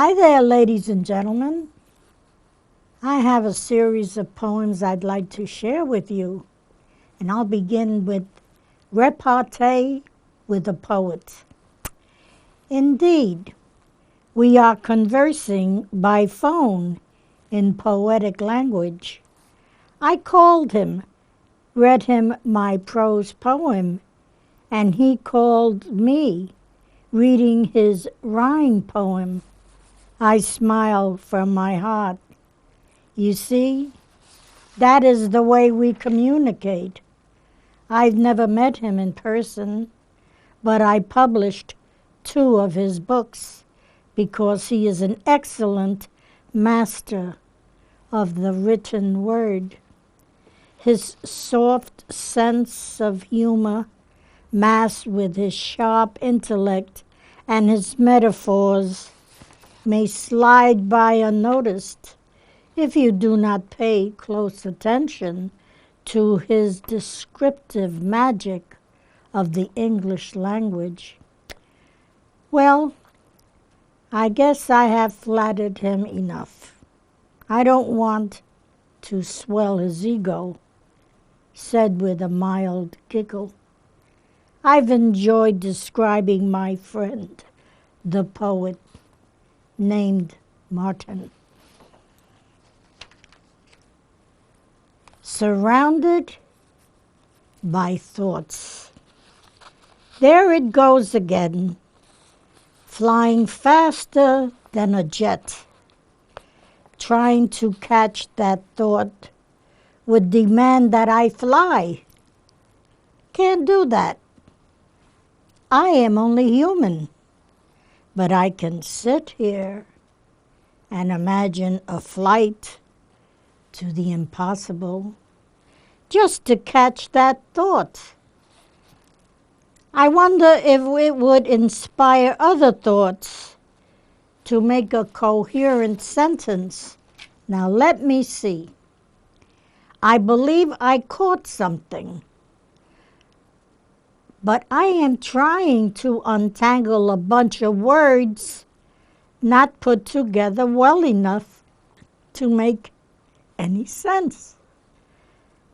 Hi there, ladies and gentlemen. I have a series of poems I'd like to share with you, and I'll begin with Repartee with a Poet. Indeed, we are conversing by phone in poetic language. I called him, read him my prose poem, and he called me, reading his rhyme poem. I smile from my heart. You see, that is the way we communicate. I've never met him in person, but I published 2 of his books because he is an excellent master of the written word. His soft sense of humor, masked with his sharp intellect and his metaphors, may slide by unnoticed if you do not pay close attention to his descriptive magic of the English language. Well, I guess I have flattered him enough. I don't want to swell his ego, said with a mild giggle. I've enjoyed describing my friend, the poet, named Martin. Surrounded by thoughts. There it goes again, flying faster than a jet. Trying to catch that thought would demand that I fly. Can't do that. I am only human. But I can sit here and imagine a flight to the impossible just to catch that thought. I wonder if it would inspire other thoughts to make a coherent sentence. Now let me see. I believe I caught something. But I am trying to untangle a bunch of words not put together well enough to make any sense.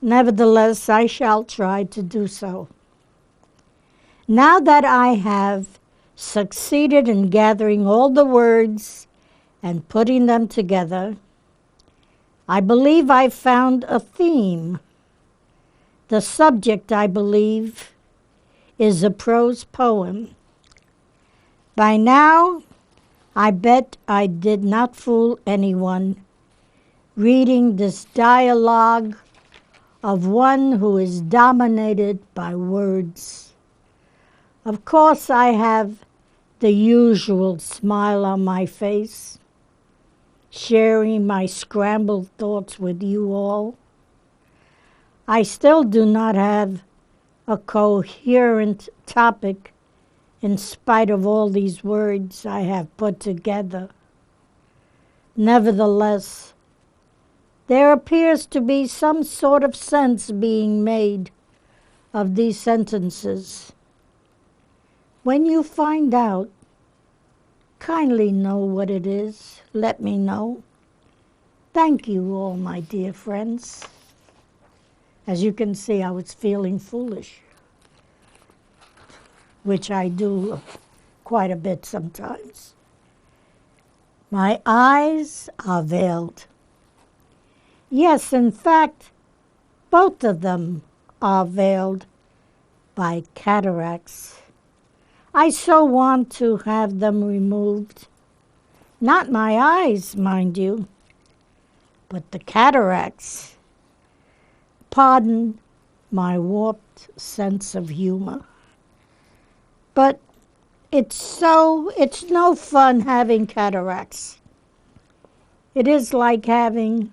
Nevertheless, I shall try to do so. Now that I have succeeded in gathering all the words and putting them together, I believe I've found a theme. The subject, I believe, is a prose poem. By now, I bet I did not fool anyone reading this dialogue of one who is dominated by words. Of course, I have the usual smile on my face, sharing my scrambled thoughts with you all. I still do not have a coherent topic in spite of all these words I have put together. Nevertheless, there appears to be some sort of sense being made of these sentences. When you find out, kindly know what it is. Let me know. Thank you all, my dear friends. As you can see, I was feeling foolish, which I do quite a bit sometimes. My eyes are veiled. Yes, in fact, both of them are veiled by cataracts. I so want to have them removed. Not my eyes, mind you, but the cataracts. Pardon my warped sense of humor. But it's no fun having cataracts. It is like having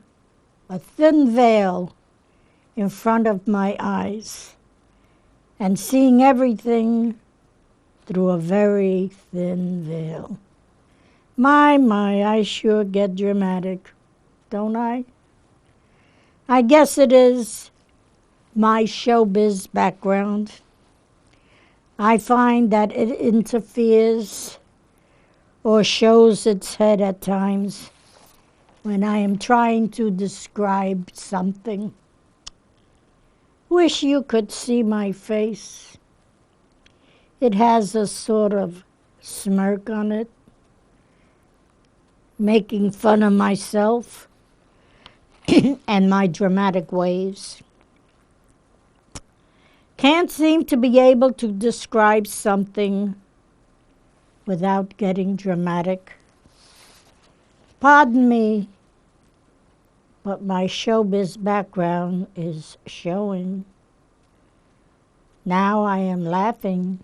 a thin veil in front of my eyes and seeing everything through a very thin veil. My, I sure get dramatic, don't I? I guess it is my showbiz background. I find that it interferes or shows its head at times when I am trying to describe something. Wish you could see my face. It has a sort of smirk on it, making fun of myself and my dramatic ways. Can't seem to be able to describe something without getting dramatic. Pardon me, but my showbiz background is showing. Now I am laughing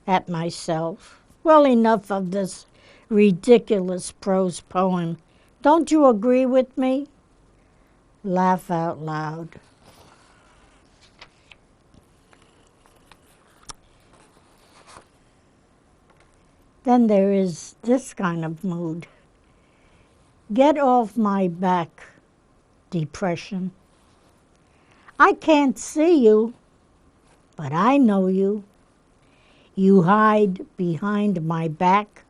at myself. Well, enough of this ridiculous prose poem. Don't you agree with me? Laugh out loud. Then there is this kind of mood. Get off my back, depression. I can't see you, but I know you. You hide behind my back,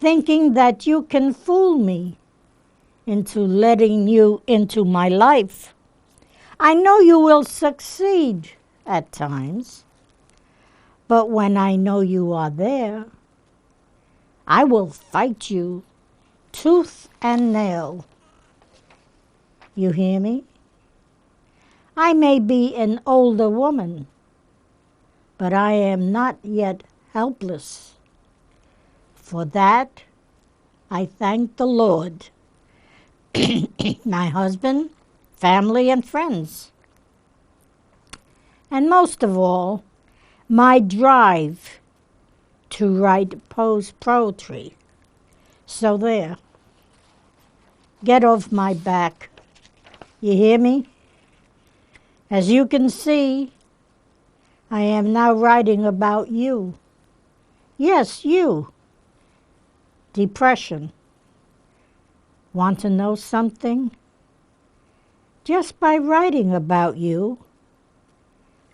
thinking that you can fool me into letting you into my life. I know you will succeed at times, but when I know you are there, I will fight you tooth and nail. You hear me? I may be an older woman, but I am not yet helpless. For that, I thank the Lord, my husband, family, and friends. And most of all, my drive to write poetry. So there. Get off my back. You hear me? As you can see, I am now writing about you. Yes, you. Depression. Want to know something? Just by writing about you,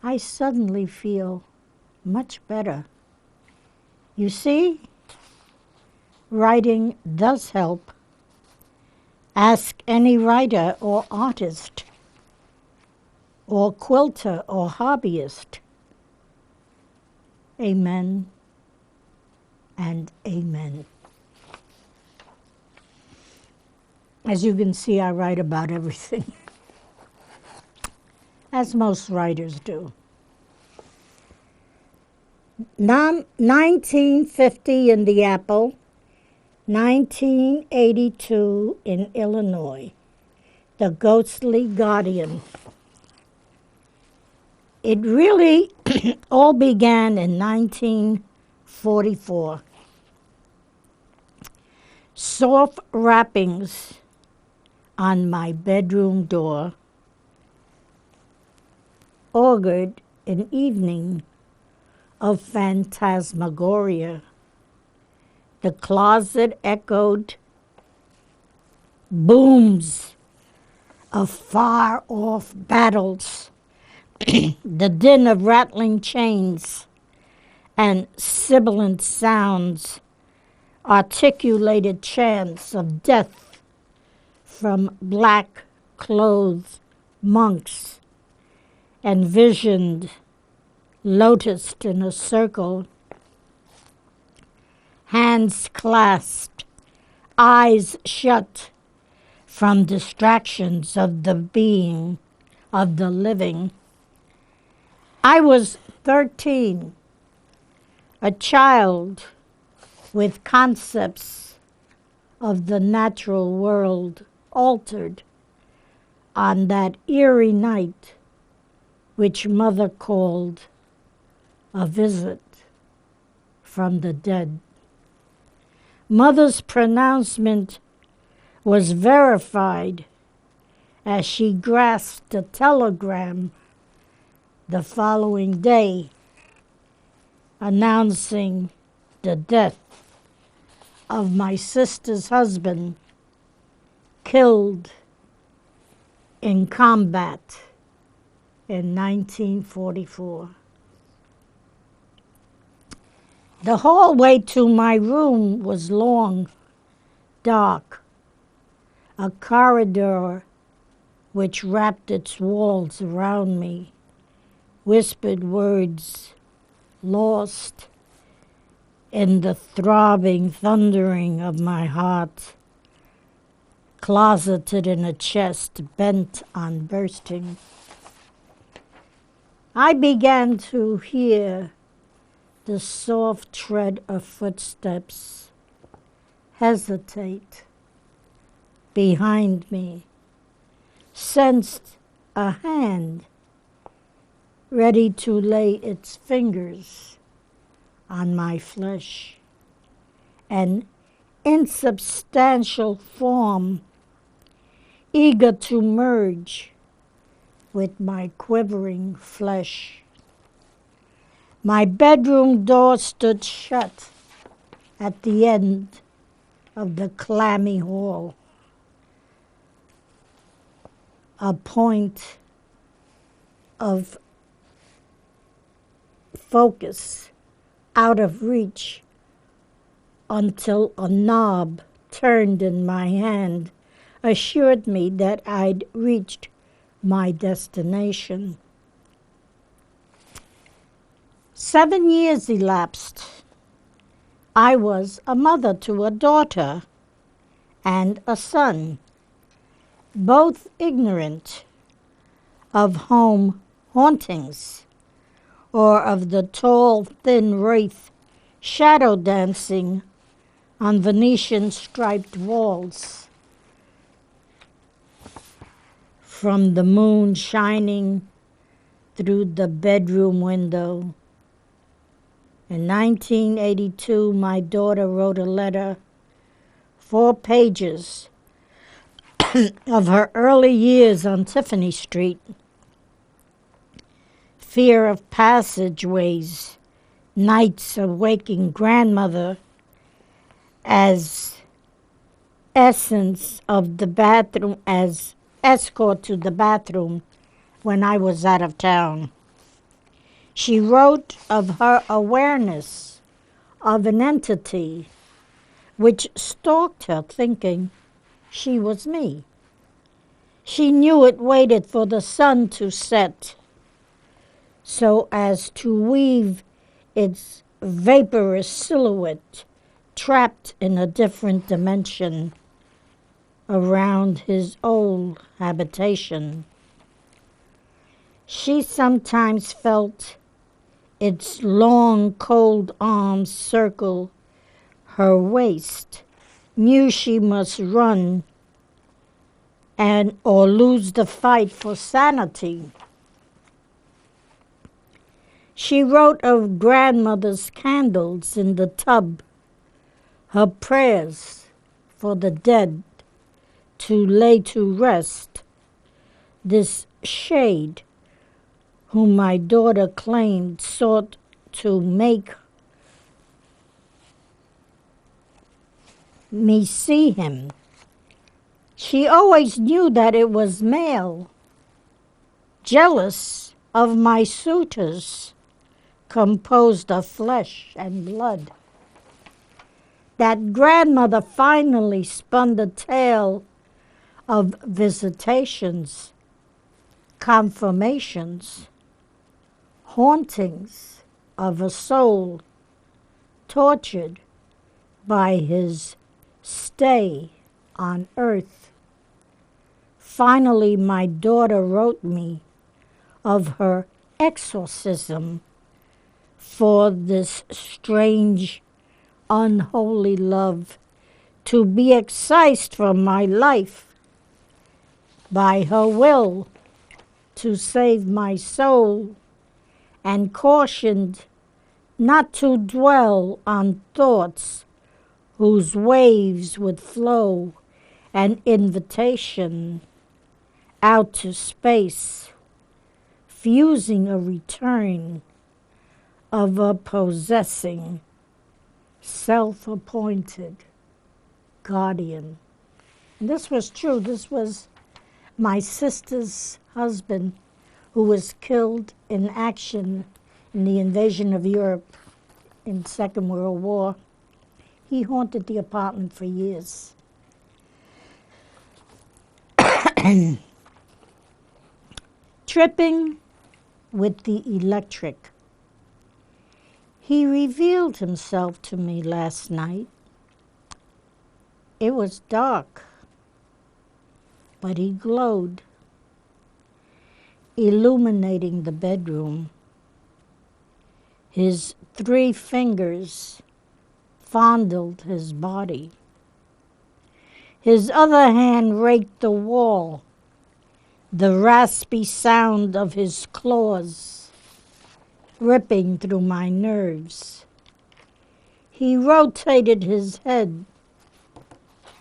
I suddenly feel much better. You see, writing does help. Ask any writer or artist or quilter or hobbyist. Amen and amen. As you can see, I write about everything, as most writers do. 1950 in the Apple, 1982 in Illinois. The Ghostly Guardian. It really all began in 1944. Soft rappings on my bedroom door augured an evening of phantasmagoria. The closet echoed booms of far-off battles, the din of rattling chains and sibilant sounds, articulated chants of death from black-clothed monks, envisioned lotused in a circle, hands clasped, eyes shut from distractions of the being, of the living. I was 13, a child with concepts of the natural world altered on that eerie night which Mother called a visit from the dead. Mother's pronouncement was verified as she grasped a telegram the following day announcing the death of my sister's husband, killed in combat in 1944. The hallway to my room was long, dark, a corridor which wrapped its walls around me, whispered words lost in the throbbing thundering of my heart, closeted in a chest bent on bursting. I began to hear the soft tread of footsteps hesitate behind me, sensed a hand ready to lay its fingers on my flesh, an insubstantial form eager to merge with my quivering flesh. My bedroom door stood shut at the end of the clammy hall, a point of focus out of reach until a knob turned in my hand assured me that I'd reached my destination. 7 years elapsed. I was a mother to a daughter and a son, both ignorant of home hauntings or of the tall, thin wraith shadow dancing on Venetian striped walls, from the moon shining through the bedroom window. In 1982, my daughter wrote a letter, 4 pages, of her early years on Tiffany Street. Fear of passageways, nights of waking grandmother as essence of the bathroom, as escort to the bathroom when I was out of town. She wrote of her awareness of an entity which stalked her, thinking she was me. She knew it waited for the sun to set so as to weave its vaporous silhouette trapped in a different dimension around his old habitation. She sometimes felt its long, cold arms circle her waist, knew she must run or lose the fight for sanity. She wrote of grandmother's candles in the tub, her prayers for the dead to lay to rest, this shade whom my daughter claimed sought to make me see him. She always knew that it was male, jealous of my suitors, composed of flesh and blood. That grandmother finally spun the tale of visitations, confirmations, hauntings of a soul tortured by his stay on earth. Finally, my daughter wrote me of her exorcism for this strange, unholy love to be excised from my life by her will to save my soul, and cautioned not to dwell on thoughts whose waves would flow, an invitation out to space, fusing a return of a possessing, self-appointed guardian. And this was true. This was my sister's husband, who was killed in action in the invasion of Europe in Second World War. He haunted the apartment for years. Tripping with the electric. He revealed himself to me last night. It was dark, but he glowed, illuminating the bedroom. His 3 fingers fondled his body. His other hand raked the wall, the raspy sound of his claws ripping through my nerves. He rotated his head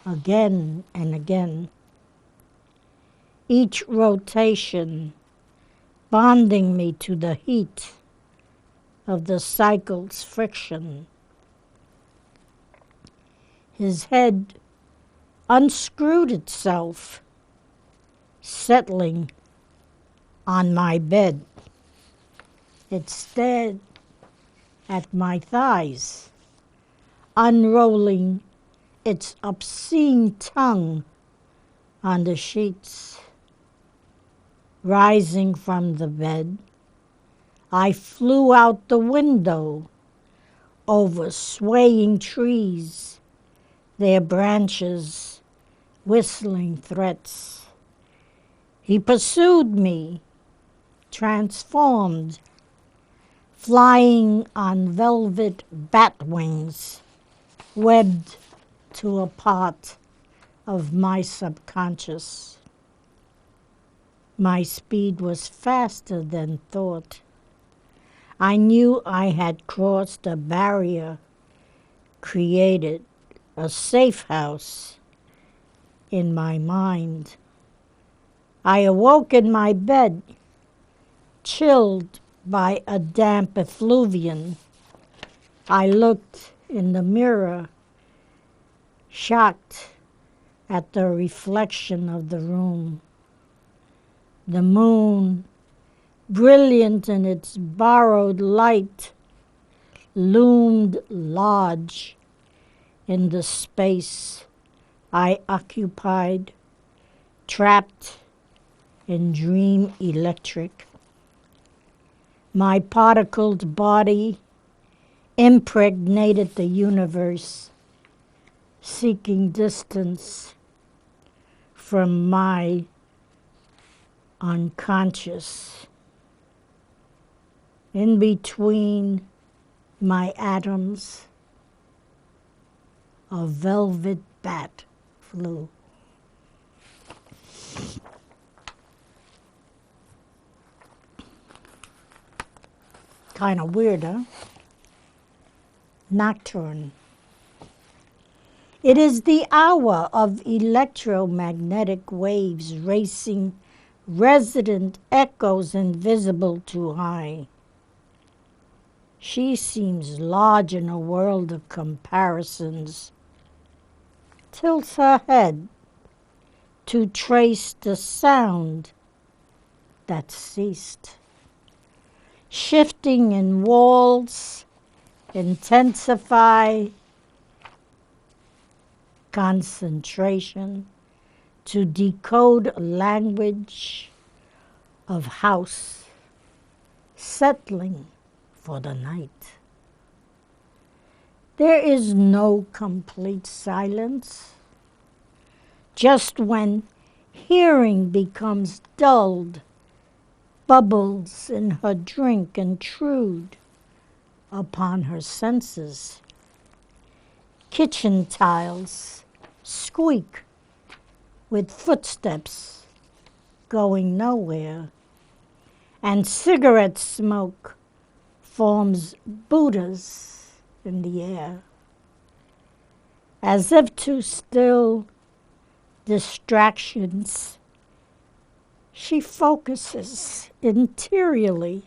again and again, each rotation bonding me to the heat of the cycle's friction. His head unscrewed itself, settling on my bed. It stared at my thighs, unrolling its obscene tongue on the sheets. Rising from the bed, I flew out the window over swaying trees, their branches whistling threats. He pursued me, transformed, flying on velvet bat wings, webbed to a part of my subconscious. My speed was faster than thought. I knew I had crossed a barrier, created a safe house in my mind. I awoke in my bed, chilled by a damp effluvium. I looked in the mirror, shocked at the reflection of the room. The moon, brilliant in its borrowed light, loomed large in the space I occupied, trapped in dream electric. My particled body impregnated the universe, seeking distance from my unconscious. In between my atoms, a velvet bat flew. Kind of weird, huh? Nocturne. It is the hour of electromagnetic waves racing resonant echoes invisible to eye. She seems large in a world of comparisons, tilts her head to trace the sound that ceased. Shifting in walls, intensify concentration to decode language of house, settling for the night. There is no complete silence. Just when hearing becomes dulled, bubbles in her drink intrude upon her senses. Kitchen tiles squeak with footsteps going nowhere, and cigarette smoke forms Buddhas in the air. As if to still distractions, she focuses interiorly,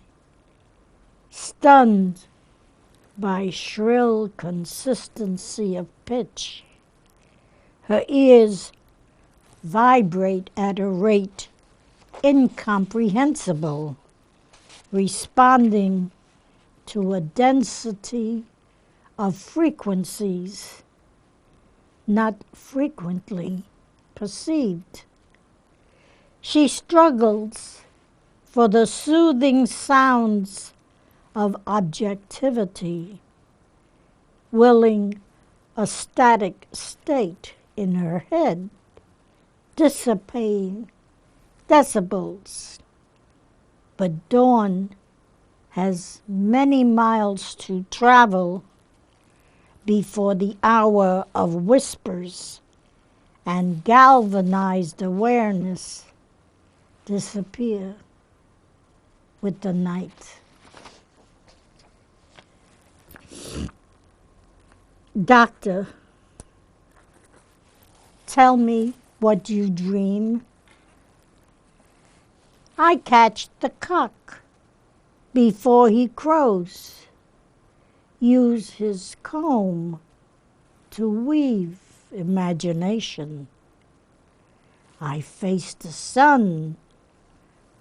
stunned by shrill consistency of pitch. Her ears vibrate at a rate incomprehensible, responding to a density of frequencies not frequently perceived. She struggles for the soothing sounds of objectivity, willing a static state in her head, dissipating decibels. But dawn has many miles to travel before the hour of whispers and galvanized awareness disappear with the night. Doctor, tell me what you dream. I catch the cock before he crows, use his comb to weave imagination. I face the sun,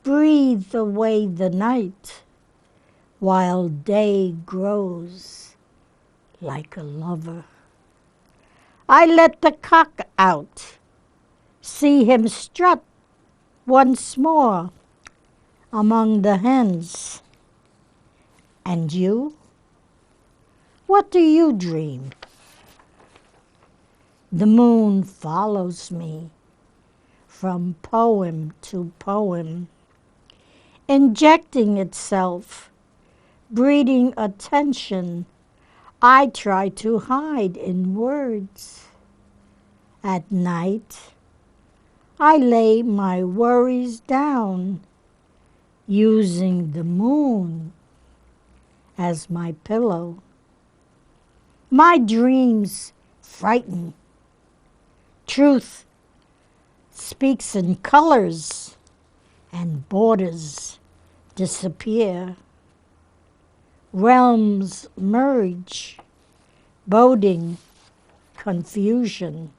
breathe away the night, while day grows like a lover. I let the cock out, see him strut once more among the hens. And you? What do you dream? The moon follows me from poem to poem, injecting itself, breeding attention I try to hide in words. At night, I lay my worries down, using the moon as my pillow. My dreams frighten. Truth speaks in colors, and borders disappear. Realms merge, boding confusion.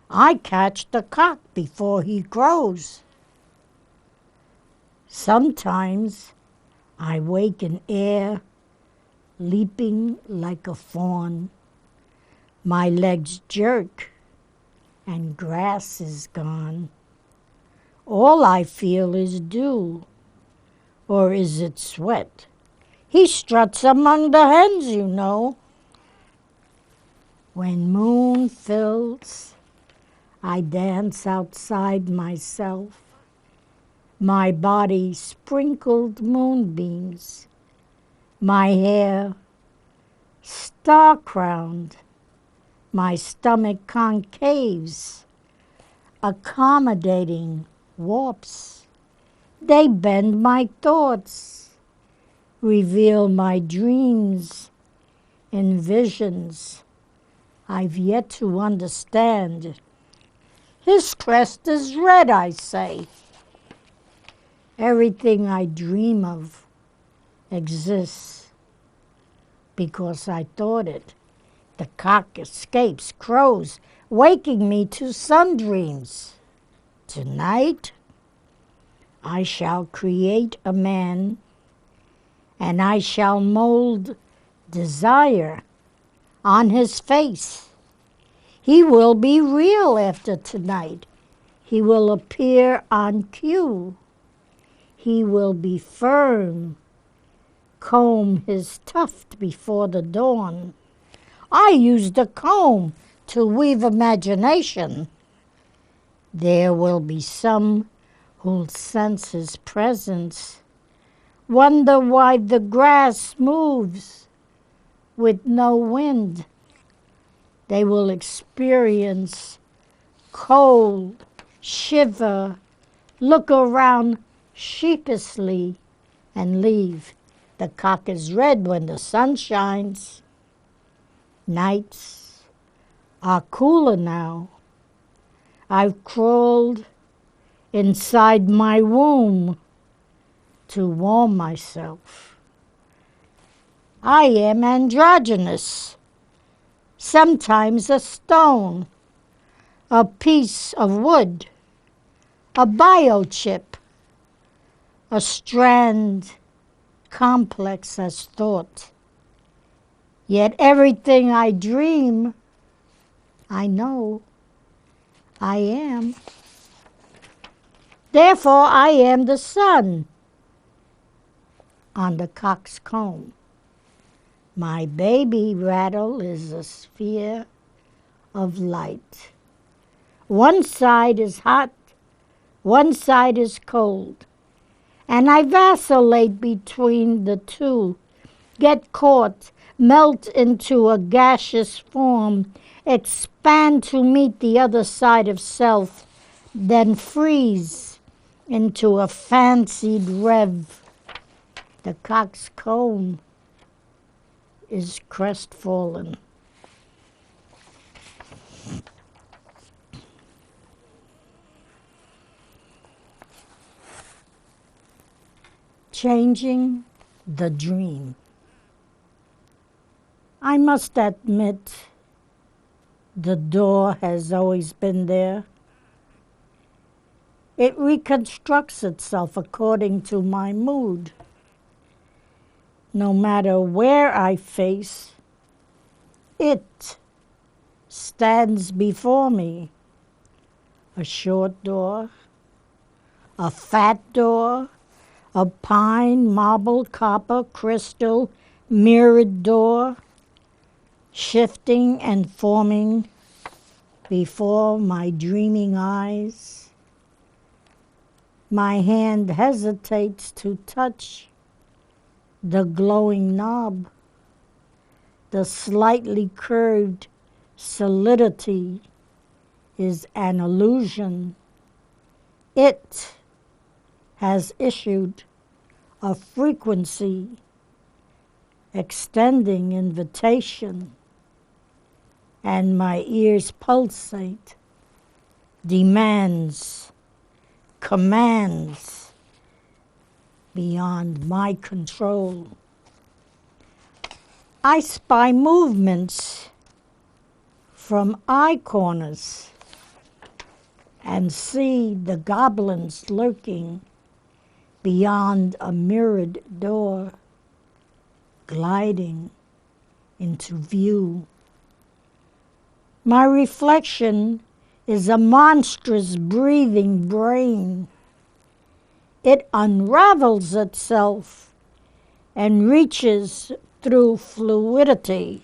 I catch the cock before he crows. Sometimes I wake in air, leaping like a fawn. My legs jerk, and grass is gone. All I feel is dew, or is it sweat? He struts among the hens, you know. When moon fills, I dance outside myself, my body sprinkled moonbeams, my hair star-crowned, my stomach concaves, accommodating warps. They bend my thoughts, reveal my dreams in visions I've yet to understand. His crest is red, I say. Everything I dream of exists because I thought it. The cock escapes, crows, waking me to sun dreams. Tonight, I shall create a man, and I shall mold desire on his face. He will be real after tonight. He will appear on cue. He will be firm, comb his tuft before the dawn. I use the comb to weave imagination. There will be some who'll sense his presence, wonder why the grass moves with no wind. They will experience cold, shiver, look around sheepishly, and leave. The cock is red when the sun shines. Nights are cooler now. I've crawled inside my womb to warm myself. I am androgynous, sometimes a stone, a piece of wood, a biochip, a strand complex as thought. Yet everything I dream, I know I am. Therefore, I am the sun on the coxcomb. My baby rattle is a sphere of light. One side is hot, one side is cold, and I vacillate between the two, get caught, melt into a gaseous form, expand to meet the other side of self, then freeze into a fancied rev. The coxcomb is crestfallen. Changing the dream. I must admit, the door has always been there. It reconstructs itself according to my mood. No matter where I face, it stands before me. A short door, a fat door, a pine, marble, copper, crystal, mirrored door, shifting and forming before my dreaming eyes. My hand hesitates to touch the glowing knob. The slightly curved solidity is an illusion. It has issued a frequency extending invitation, and my ears pulsate, demands, commands beyond my control. I spy movements from eye corners and see the goblins lurking beyond a mirrored door, gliding into view. My reflection is a monstrous breathing brain. It unravels itself and reaches through fluidity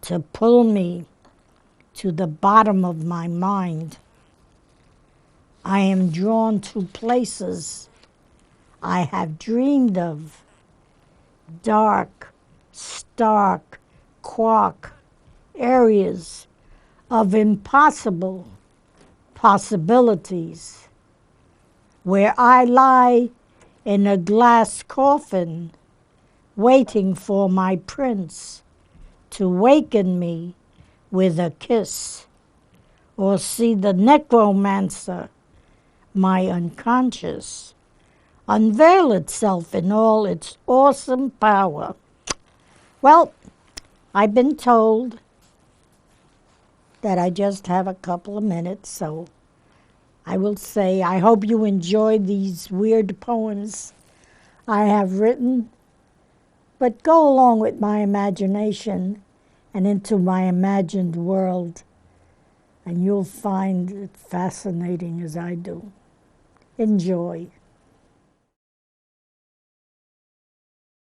to pull me to the bottom of my mind. I am drawn to places I have dreamed of, dark, stark, quark areas of impossible possibilities, where I lie in a glass coffin waiting for my prince to waken me with a kiss, or see the necromancer, my unconscious, unveil itself in all its awesome power. Well, I've been told that I just have a couple of minutes, so I will say I hope you enjoy these weird poems I have written, but go along with my imagination and into my imagined world, and you'll find it fascinating as I do. Enjoy.